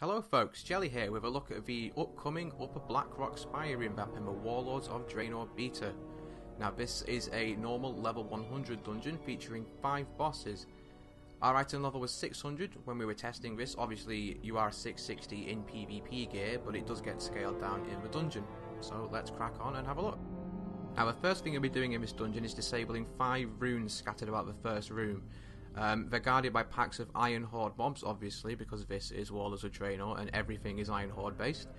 Hello folks, Jelly here with a look at the upcoming Upper Blackrock Spire revamp in the Warlords of Draenor beta. Now this is a normal level 100 dungeon featuring 5 bosses. Our item level was 600 when we were testing this. Obviously you are 660 in PvP gear, but it does get scaled down in the dungeon. So let's crack on and have a look. Now the first thing you'll be doing in this dungeon is disabling 5 runes scattered about the first room. They're guarded by packs of Iron Horde mobs, obviously, because this is Warlords of Draenor and everything is Iron Horde based.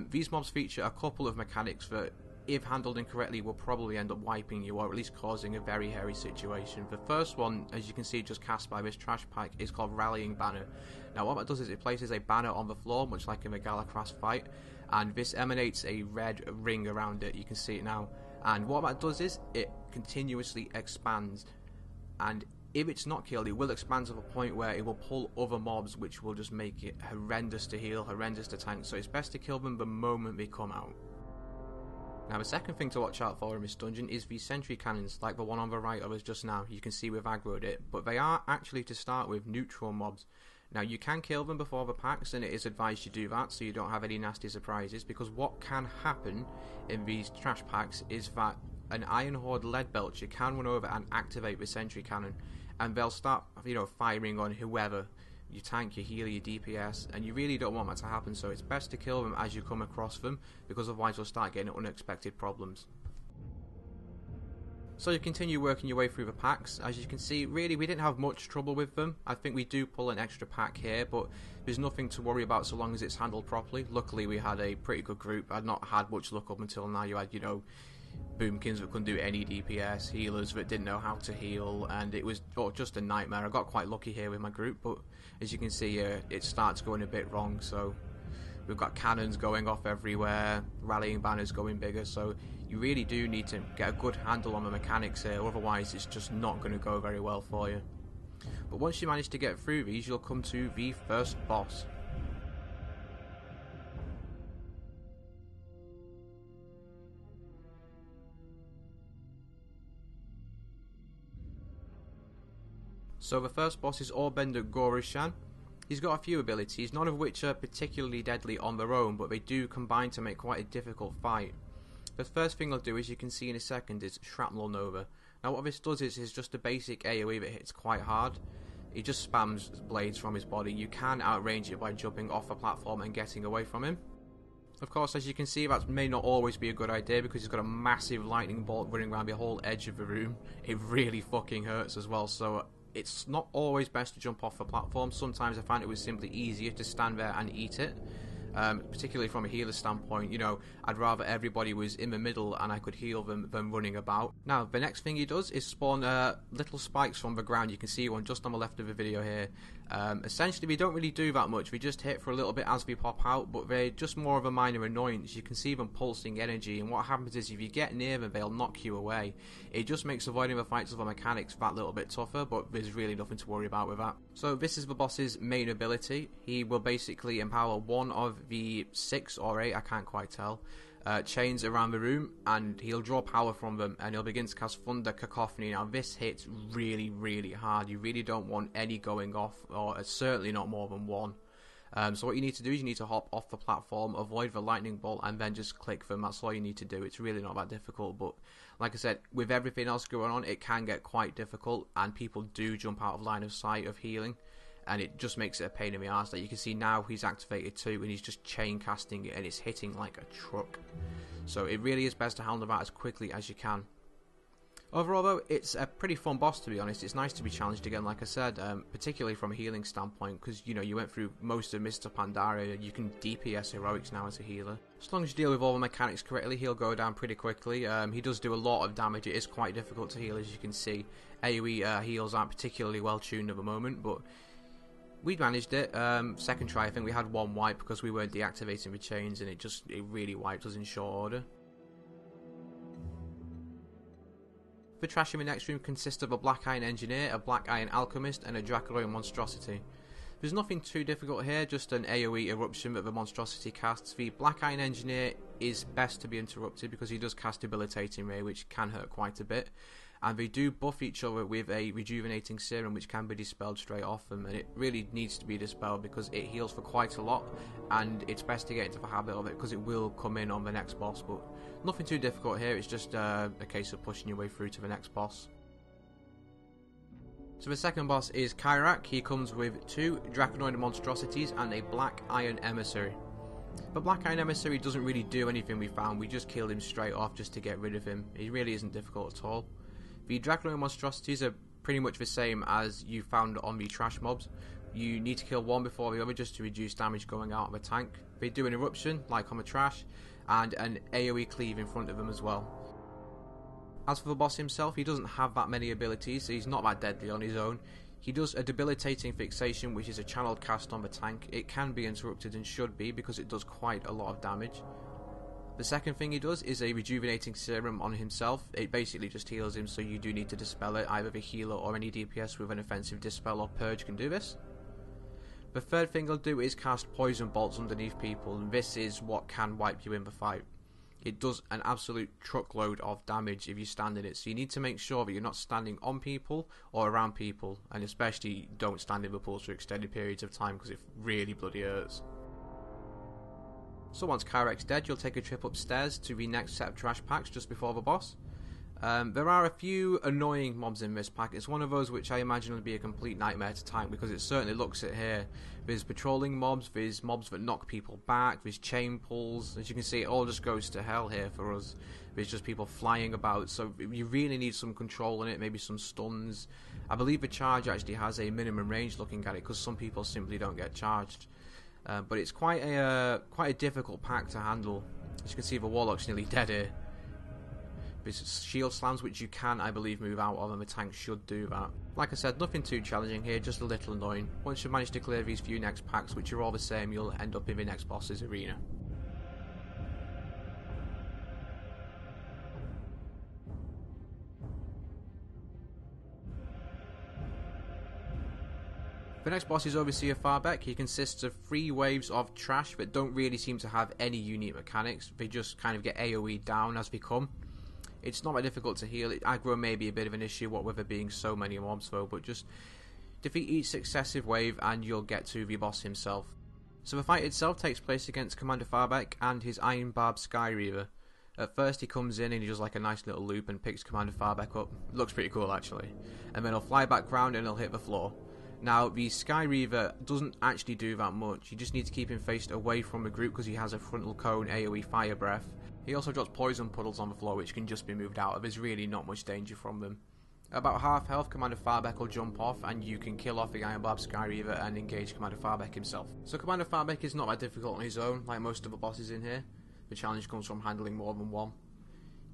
These mobs feature a couple of mechanics that, if handled incorrectly, will probably end up wiping you, or at least causing a very hairy situation. The first one, as you can see just cast by this trash pack, is called Rallying Banner. Now what that does is it places a banner on the floor, much like in the Galacras fight, and this emanates a red ring around it. You can see it now. And what that does is it continuously expands, and if it's not killed, it will expand to the point where it will pull other mobs, which will just make it horrendous to heal, horrendous to tank. So it's best to kill them the moment they come out. Now the second thing to watch out for in this dungeon is the sentry cannons, like the one on the right of us just now. You can see we've aggroed it, but they are actually, to start with, neutral mobs. Now you can kill them before the packs, and it is advised you do that so you don't have any nasty surprises, because what can happen in these trash packs is that an Iron Horde lead belcher can run over and activate the sentry cannon, and they'll start, firing on whoever, your tank, your healer, your DPS, and you really don't want that to happen. So it's best to kill them as you come across them, because otherwise you'll start getting unexpected problems. So you continue working your way through the packs. As you can see, really we didn't have much trouble with them. I think we do pull an extra pack here, but there's nothing to worry about so long as it's handled properly. Luckily we had a pretty good group. I'd not had much luck up until now. You had, boomkins that couldn't do any DPS, healers that didn't know how to heal, and it was just a nightmare. I got quite lucky here with my group, but as you can see, it starts going a bit wrong. So we've got cannons going off everywhere, rallying banners going bigger, so you really do need to get a good handle on the mechanics here, otherwise it's just not going to go very well for you. But once you manage to get through these, you'll come to the first boss. So the first boss is Orbender Gorushan. He's got a few abilities, none of which are particularly deadly on their own, but they do combine to make quite a difficult fight. The first thing I'll do, as you can see in a second, is Shrapnel Nova. Now what this does is just a basic AoE that hits quite hard. He just spams blades from his body. You can outrange it by jumping off a platform and getting away from him. Of course, as you can see, that may not always be a good idea, because he's got a massive lightning bolt running around the whole edge of the room. It really fucking hurts as well, so it's not always best to jump off a platform. Sometimes I find it was simply easier to stand there and eat it. Particularly from a healer standpoint, I'd rather everybody was in the middle and I could heal them than running about. Now, the next thing he does is spawn little spikes from the ground. You can see one just on the left of the video here. Essentially, we don't really do that much. We just hit for a little bit as we pop out, but they're just more of a minor annoyance. You can see them pulsing energy, and what happens is if you get near them, they'll knock you away. It just makes avoiding the fights of the mechanics that little bit tougher, but there's really nothing to worry about with that. So this is the boss's main ability. He will basically empower one of the 6 or 8, I can't quite tell, chains around the room, and he'll draw power from them, and he'll begin to cast Thunder Cacophony. Now this hits really, really hard. You really don't want any going off, or certainly not more than one. So what you need to do is you need to hop off the platform, avoid the lightning bolt, and then just click them. That's all you need to do. It's really not that difficult, but like I said, with everything else going on, it can get quite difficult, and people do jump out of line of sight of healing, and it just makes it a pain in the arse. Like you can see now, he's activated too, and he's just chain casting it, and it's hitting like a truck. So it really is best to handle that as quickly as you can. Overall though, it's a pretty fun boss, to be honest. It's nice to be challenged again, like I said, particularly from a healing standpoint, because you went through most of Mr. Pandaria. You can DPS heroics now as a healer. As long as you deal with all the mechanics correctly, he'll go down pretty quickly. He does do a lot of damage. It is quite difficult to heal, as you can see. AoE heals aren't particularly well tuned at the moment, but we managed it. Second try, I think we had one wipe because we weren't deactivating the chains, and it really wiped us in short order. The trash in the next room consists of a Black Iron Engineer, a Black Iron Alchemist, and a Dracoroid Monstrosity. There's nothing too difficult here, just an AoE eruption that the Monstrosity casts. The Black Iron Engineer is best to be interrupted because he does cast Debilitating Ray, which can hurt quite a bit. and they do buff each other with a rejuvenating serum which can be dispelled straight off them, and it really needs to be dispelled because it heals for quite a lot, and it's best to get into the habit of it because it will come in on the next boss. But nothing too difficult here, it's just a case of pushing your way through to the next boss. So the second boss is Kyrak. He comes with 2 Draconoid monstrosities and a Black Iron Emissary. The Black Iron Emissary doesn't really do anything we found, we just killed him straight off just to get rid of him. He really isn't difficult at all. The Draconoid monstrosities are pretty much the same as you found on the trash mobs. You need to kill one before the other just to reduce damage going out of the tank. They do an eruption like on the trash, and an AoE cleave in front of them as well. As for the boss himself, he doesn't have that many abilities, so he's not that deadly on his own. He does a debilitating fixation, which is a channeled cast on the tank. It can be interrupted and should be because it does quite a lot of damage. The second thing he does is a rejuvenating serum on himself. It basically just heals him, so you do need to dispel it. Either the healer or any DPS with an offensive dispel or purge can do this. The third thing he'll do is cast poison bolts underneath people, and this is what can wipe you in the fight. It does an absolute truckload of damage if you stand in it, so you need to make sure that you're not standing on people or around people, and especially don't stand in the pools for extended periods of time because it really bloody hurts. So once Kyrak's dead, you'll take a trip upstairs to the next set of trash packs just before the boss. There are a few annoying mobs in this pack. It's one of those which I imagine will be a complete nightmare to tank because it certainly looks it here. There's patrolling mobs, there's mobs that knock people back, there's chain pulls. As you can see, it all just goes to hell here for us. There's just people flying about, so you really need some control in it, maybe some stuns. I believe the charge actually has a minimum range looking at it because some people simply don't get charged. But it's quite a difficult pack to handle. As you can see, the Warlock's nearly dead here. There's shield slams which you can, I believe, move out of, and the tank should do that. Like I said, nothing too challenging here, just a little annoying. Once you manage to clear these few next packs, which are all the same, you'll end up in the next boss's arena. The next boss is Overseer Farbeck. He consists of 3 waves of trash that don't really seem to have any unique mechanics. They just kind of get AoE down as they come. It's not that difficult to heal. Aggro may be a bit of an issue, what with there being so many mobs though, but just defeat each successive wave and you'll get to the boss himself. So the fight itself takes place against Commander Farbeck and his Iron Barb Sky Reaver. At first he comes in and he does like a nice little loop and picks Commander Farbeck up. Looks pretty cool actually. And then he'll fly back round and he'll hit the floor. Now the Sky Reaver doesn't actually do that much. You just need to keep him faced away from the group because he has a frontal cone AoE fire breath. He also drops poison puddles on the floor which can just be moved out of. There's really not much danger from them. About half health, Commander Farbeck will jump off and you can kill off the Iron Barb Sky Reaver and engage Commander Farbeck himself. So Commander Farbeck is not that difficult on his own, like most of the bosses in here. The challenge comes from handling more than one.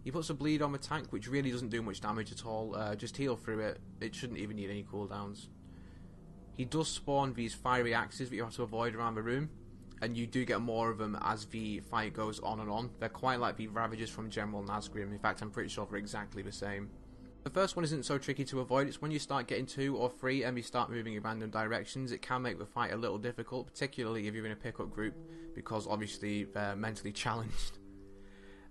He puts a bleed on the tank which really doesn't do much damage at all, just heal through it. It shouldn't even need any cooldowns. He does spawn these fiery axes that you have to avoid around the room, and you do get more of them as the fight goes on and on. They're quite like the Ravagers from General Nazgrim. In fact, I'm pretty sure they're exactly the same. The first one isn't so tricky to avoid. It's when you start getting 2 or 3 and you start moving in random directions, it can make the fight a little difficult, particularly if you're in a pickup group, because obviously they're mentally challenged.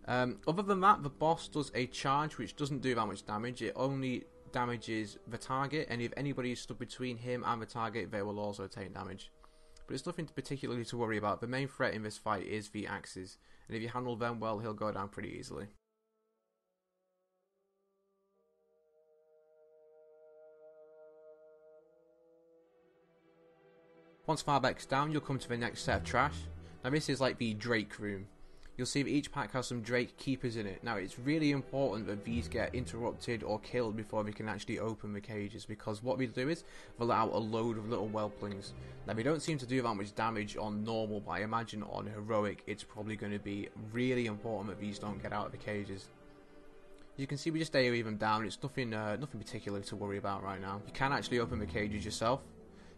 Other than that, the boss does a charge which doesn't do that much damage. It only damages the target, and if anybody is stood between him and the target, they will also take damage. But it's nothing particularly to worry about. The main threat in this fight is the axes, and if you handle them well, he'll go down pretty easily. Once Farbeck's down, you'll come to the next set of trash. Now this is like the Drake room. You'll see that each pack has some Drake keepers in it. Now it's really important that these get interrupted or killed before we can actually open the cages, because what we do is they'll let out a load of little whelplings. Now they don't seem to do that much damage on normal, but I imagine on heroic it's probably going to be really important that these don't get out of the cages. As you can see, we just AoE them down. It's nothing particular to worry about right now. You can actually open the cages yourself.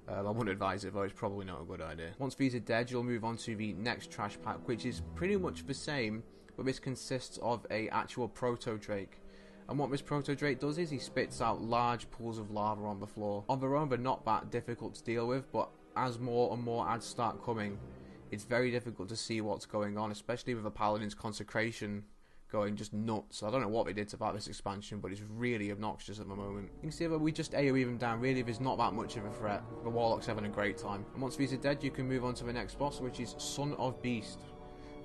I wouldn't advise it though, it's probably not a good idea. Once these are dead, you'll move on to the next trash pack, which is pretty much the same, but this consists of a actual proto-drake. And what this proto-drake does is he spits out large pools of lava on the floor. On their own, they're not that difficult to deal with, but as more and more ads start coming, it's very difficult to see what's going on, especially with a paladin's consecration going just nuts. I don't know what they did about this expansion, but it's really obnoxious at the moment. You can see that we just AoE them down. Really, there's not that much of a threat. The Warlock's having a great time. And once these are dead, you can move on to the next boss, which is Son of Beast.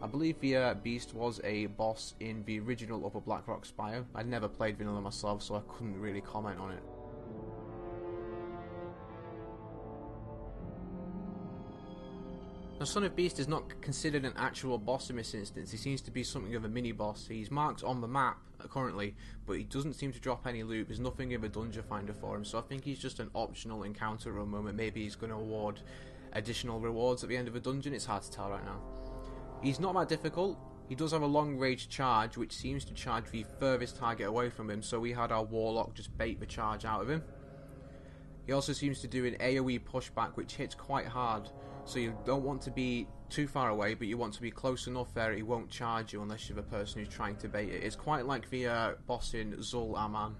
I believe the Beast was a boss in the original Upper Blackrock Spire. I'd never played vanilla myself, so I couldn't really comment on it. Now, Son of Beast is not considered an actual boss in this instance. He seems to be something of a mini-boss. He's marked on the map currently, but he doesn't seem to drop any loot. There's nothing in the dungeon finder for him, so I think he's just an optional encounter at the moment. Maybe he's going to award additional rewards at the end of the dungeon. It's hard to tell right now. He's not that difficult. He does have a long-range charge, which seems to charge the furthest target away from him, so we had our Warlock just bait the charge out of him. He also seems to do an AoE pushback, which hits quite hard. So you don't want to be too far away, but you want to be close enough there he won't charge you unless you're the person who's trying to bait it. It's quite like the boss in Zul Aman.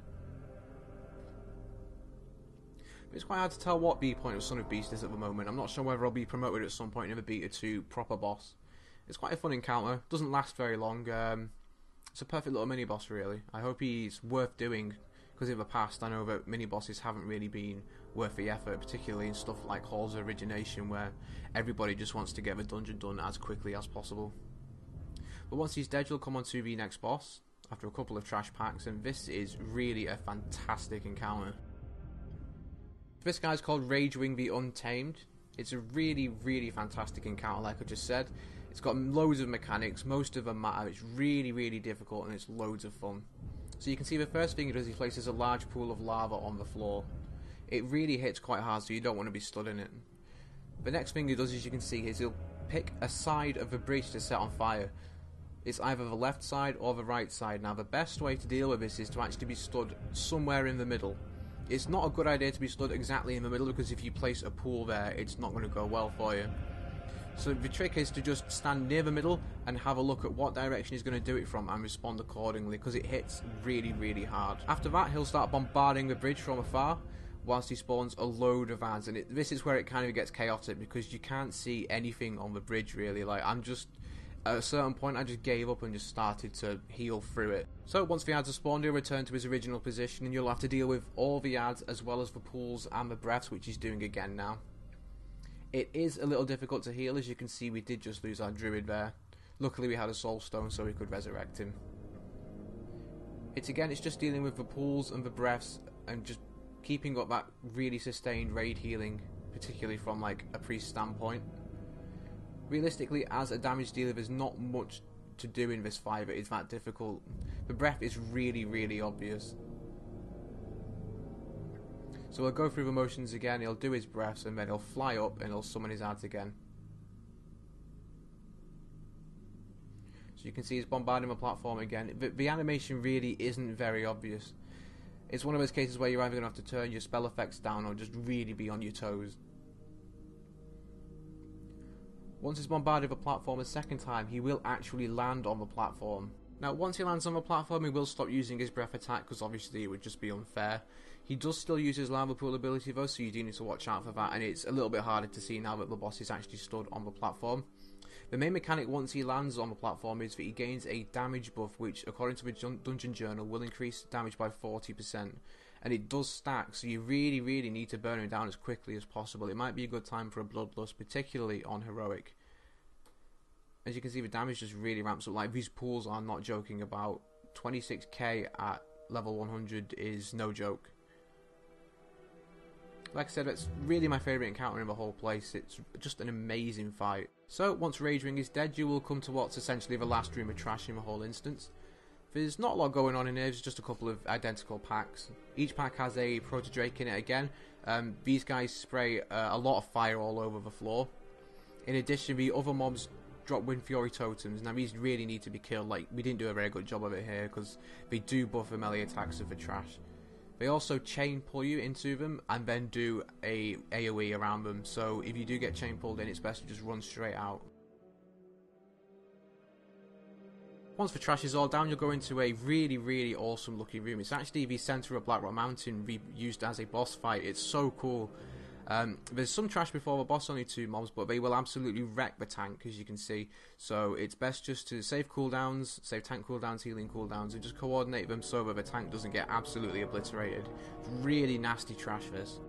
It's quite hard to tell what the point of Son of Beast is at the moment. I'm not sure whether I'll be promoted at some point in the beta to proper boss. It's quite a fun encounter. Doesn't last very long. It's a perfect little mini boss, really. I hope he's worth doing, because in the past I know that mini bosses haven't really been worth the effort, particularly in stuff like Halls of Origination, where everybody just wants to get the dungeon done as quickly as possible. But once he's dead, you'll come on to the next boss after a couple of trash packs, and this is really a fantastic encounter. This guy's called Ragewing the Untamed. It's a really, really fantastic encounter, like I just said. It's got loads of mechanics, most of them matter. It's really, really difficult, and it's loads of fun. So you can see the first thing he does, he places a large pool of lava on the floor. It really hits quite hard, so you don't want to be stood in it. The next thing he does, as you can see, is he'll pick a side of the bridge to set on fire. It's either the left side or the right side. Now, the best way to deal with this is to actually be stood somewhere in the middle. It's not a good idea to be stood exactly in the middle, because if you place a pool there, it's not going to go well for you. So the trick is to just stand near the middle and have a look at what direction he's going to do it from and respond accordingly, because it hits really, really hard. After that, he'll start bombarding the bridge from afar whilst he spawns a load of ads, and this is where it kind of gets chaotic, because you can't see anything on the bridge really. Like, at a certain point I just gave up and just started to heal through it. So once the ads are spawned, he'll return to his original position, and you'll have to deal with all the ads as well as the pools and the breaths, which he's doing again now. It is a little difficult to heal. As you can see, we did just lose our druid there. Luckily we had a soul stone so we could resurrect him. It's just dealing with the pools and the breaths and just keeping up that really sustained raid healing, particularly from like a priest standpoint. Realistically, as a damage dealer, there's not much to do in this fight that is that difficult. The breath is really, really obvious. So he'll go through the motions again, he'll do his breaths, and then he'll fly up and he'll summon his ads again. So you can see he's bombarding the platform again. The animation really isn't very obvious. It's one of those cases where you're either going to have to turn your spell effects down or just really be on your toes. Once he's bombarded the platform a second time, he will actually land on the platform. Now, once he lands on the platform, he will stop using his breath attack, because obviously it would just be unfair. He does still use his lava pool ability though, so you do need to watch out for that, and it's a little bit harder to see now that the boss is actually stood on the platform. The main mechanic once he lands on the platform is that he gains a damage buff, which according to the dungeon journal will increase damage by 40%. And it does stack, so you really, really need to burn him down as quickly as possible. It might be a good time for a bloodlust, particularly on heroic. As you can see, the damage just really ramps up. Like, these pools are not joking about. 26k at level 100 is no joke. Like I said, it's really my favourite encounter in the whole place. It's just an amazing fight. So, once Ragewing is dead, you will come to what's essentially the last room of trash in the whole instance. There's not a lot going on in here, there's just a couple of identical packs. Each pack has a Proto-Drake in it again. These guys spray a lot of fire all over the floor. In addition, the other mobs drop Wind Fury totems. Now these really need to be killed. Like, we didn't do a very good job of it here, because they do buff the melee attacks of the trash. They also chain pull you into them and then do a AoE around them, so if you do get chain pulled in, it's best to just run straight out. Once the trash is all down, you'll go into a really, really awesome looking room. It's actually the centre of Blackrock Mountain used as a boss fight. It's so cool. There's some trash before the boss, only 2 mobs, but they will absolutely wreck the tank, as you can see. So it's best just to save cooldowns, save tank cooldowns, healing cooldowns, and just coordinate them so that the tank doesn't get absolutely obliterated. It's really nasty trash, this.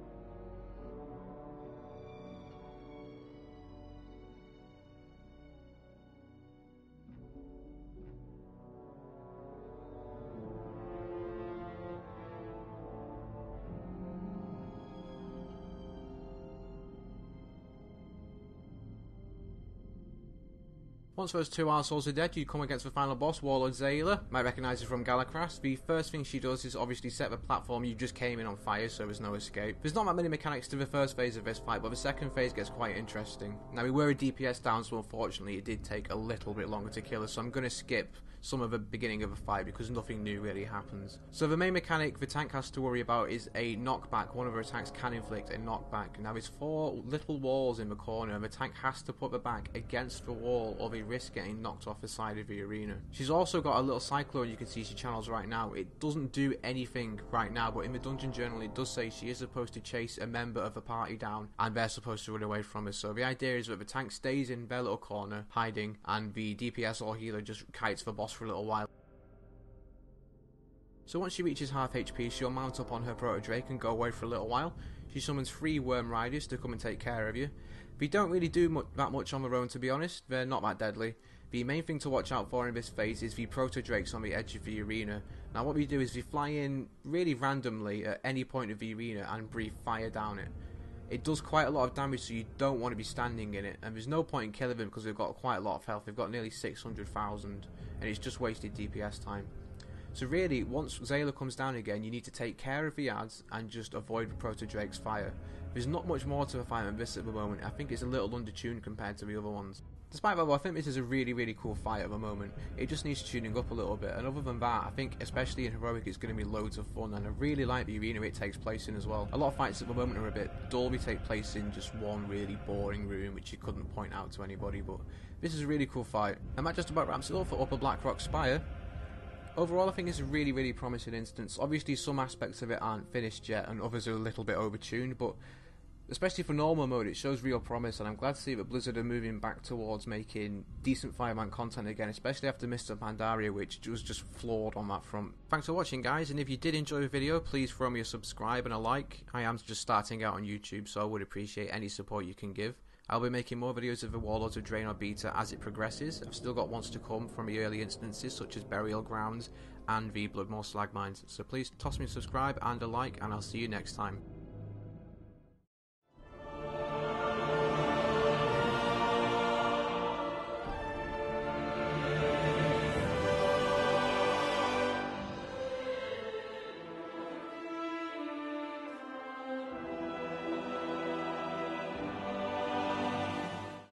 Once those 2 arseholes are dead, you come against the final boss, Warlords of Draenor. Might recognise her from Galacras. The first thing she does is obviously set the platform you just came in on fire, so there's no escape. There's not that many mechanics to the first phase of this fight, but the second phase gets quite interesting. Now, we were a DPS down, so unfortunately it did take a little bit longer to kill us, so I'm going to skip some of the beginning of the fight because nothing new really happens. So the main mechanic the tank has to worry about is a knockback. One of her attacks can inflict a knockback. Now, there's 4 little walls in the corner, and the tank has to put the back against the wall or they risk getting knocked off the side of the arena. She's also got a little cyclone you can see she channels right now. It doesn't do anything right now, but in the dungeon journal it does say she is supposed to chase a member of the party down and they're supposed to run away from her. So the idea is that the tank stays in their little corner hiding and the DPS or healer just kites the boss for a little while. So once she reaches half HP, she'll mount up on her Proto Drake and go away for a little while. She summons 3 Worm Riders to come and take care of you. They don't really do that much on their own, to be honest. They're not that deadly. The main thing to watch out for in this phase is the Proto Drakes on the edge of the arena. Now what we do is we fly in really randomly at any point of the arena and breathe fire down it. It does quite a lot of damage, so you don't want to be standing in it, and there's no point in killing them because they've got quite a lot of health. They've got nearly 600,000 and it's just wasted DPS time. So really, once Draenor comes down again, you need to take care of the ads and just avoid the Proto Drake's fire. There's not much more to the fight than this at the moment. I think it's a little undertuned compared to the other ones. Despite that, I think this is a really cool fight at the moment. It just needs tuning up a little bit, and other than that, I think especially in Heroic it's going to be loads of fun, and I really like the arena it takes place in as well. A lot of fights at the moment are a bit dull. They take place in just one really boring room which you couldn't point out to anybody, but this is a really cool fight. And that just about wraps it up for Upper Blackrock Spire. Overall, I think it's a really promising instance. Obviously some aspects of it aren't finished yet and others are a little bit overtuned, but especially for normal mode it shows real promise, and I'm glad to see that Blizzard are moving back towards making decent Fireman content again, especially after Mr. Pandaria, which was just flawed on that front. Thanks for watching, guys, and if you did enjoy the video, please throw me a subscribe and a like. I am just starting out on YouTube, so I would appreciate any support you can give. I'll be making more videos of the Warlords of Draenor beta as it progresses. I've still got ones to come from the early instances such as Burial Grounds and the Bloodmore Slag Mines, so please toss me a subscribe and a like, and I'll see you next time.